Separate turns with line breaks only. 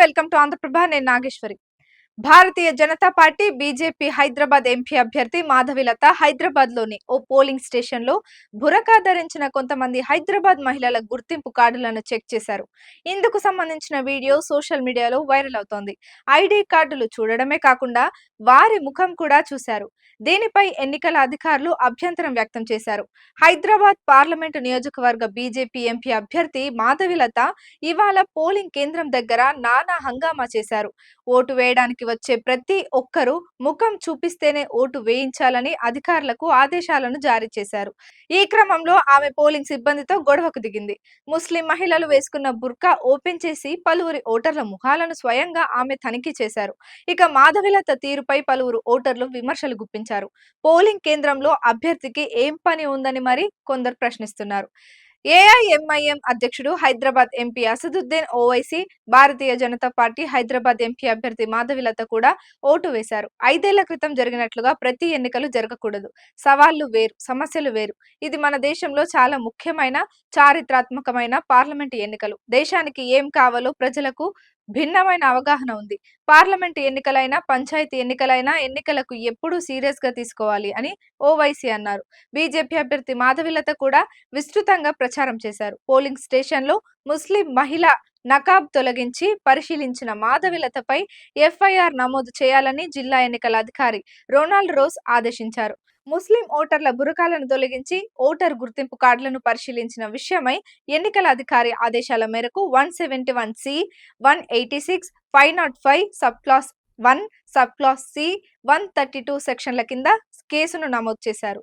Welcome to Andhra Prabha. నేను Nageshwari. Bharatiya Janata party BJP Hyderabad MP అభ్యర్థి మాధవిలత హైదరాబాద్ లోని ఓ పోలింగ్ స్టేషన్ లో బురకా ధరించిన కొంతమంది హైదరాబాద్ మహిళల గుర్తింపు కార్డులను చెక్ చేశారు. ఇందుకు సంబంధించిన వీడియో సోషల్ మీడియాలో వైరల్ అవుతోంది. ఐడి కార్డులు చూడడమే కాకుండా వారి ముఖం కూడా చూశారు. దీనిపై ఎన్నికల అధికారులు అభ్యంతరం వ్యక్తం చేశారు. హైదరాబాద్ పార్లమెంటు నియోజకవర్గ బీజేపీ ఎంపీ అభ్యర్థి మాధవిలత ఇవాళ పోలింగ్ కేంద్రం దగ్గర నానా హంగామా చేశారు. ఓటు వేయడానికి వచ్చే ప్రతి ఒక్కరూ ముఖం చూపిస్తేనే ఓటు వేయించాలని అధికారులకు ఆదేశాలను జారీ చేశారు. ఈ క్రమంలో ఆమె పోలింగ్ సిబ్బందితో గొడవకు దిగింది. ముస్లిం మహిళలు వేసుకున్న బుర్కా ఓపెన్ చేసి పలువురి ఓటర్ల ముఖాలను స్వయంగా ఆమె తనిఖీ చేశారు. ఇక మాధవిలత తీరుపై పలువురు ఓటర్లు విమర్శలు గుప్పించారు. పోలింగ్ కేంద్రంలో అభ్యర్థికి ఏం పని ఉందని మరి కొందరు ప్రశ్నిస్తున్నారు. ఏఐఎంఐఎం అధ్యక్షుడు హైదరాబాద్ ఎంపీ అసదుద్దీన్ ఓవైసీ, భారతీయ జనతా పార్టీ హైదరాబాద్ ఎంపీ అభ్యర్థి మాధవిలత కూడా ఓటు వేశారు. 5 ఏళ్ల క్రితం జరిగినట్లుగా ప్రతి ఎన్నికలు జరగకూడదు. సవాళ్లు వేరు, సమస్యలు వేరు. ఇది మన దేశంలో చాలా ముఖ్యమైన, చారిత్రాత్మకమైన పార్లమెంటు ఎన్నికలు. దేశానికి ఏం కావాలో ప్రజలకు భిన్నమైన అవగాహన ఉంది. పార్లమెంటు ఎన్నికలైనా, పంచాయతీ ఎన్నికలైనా ఎన్నికలకు ఎప్పుడూ సీరియస్ గా తీసుకోవాలి అని ఓవైసీ అన్నారు. బీజేపీ అభ్యర్థి మాధవిలత కూడా విస్తృతంగా ప్రచారం చేశారు. పోలింగ్ స్టేషన్ లో ముస్లిం మహిళ నకాబ్ తొలగించి పరిశీలించిన మాధవిలతపై ఎఫ్ఐఆర్ నమోదు చేయాలని జిల్లా ఎన్నికల అధికారి రొనాల్డ్ రోస్ ఆదేశించారు. ముస్లిం ఓటర్ల బురకాలను తొలగించి ఓటర్ గుర్తింపు కార్డులను పరిశీలించిన విషయమై ఎన్నికల అధికారి ఆదేశాల మేరకు 171C, 186, 505 sub class 1, sub class C, 132 సెక్షన్ల కింద కేసును నమోదు చేశారు.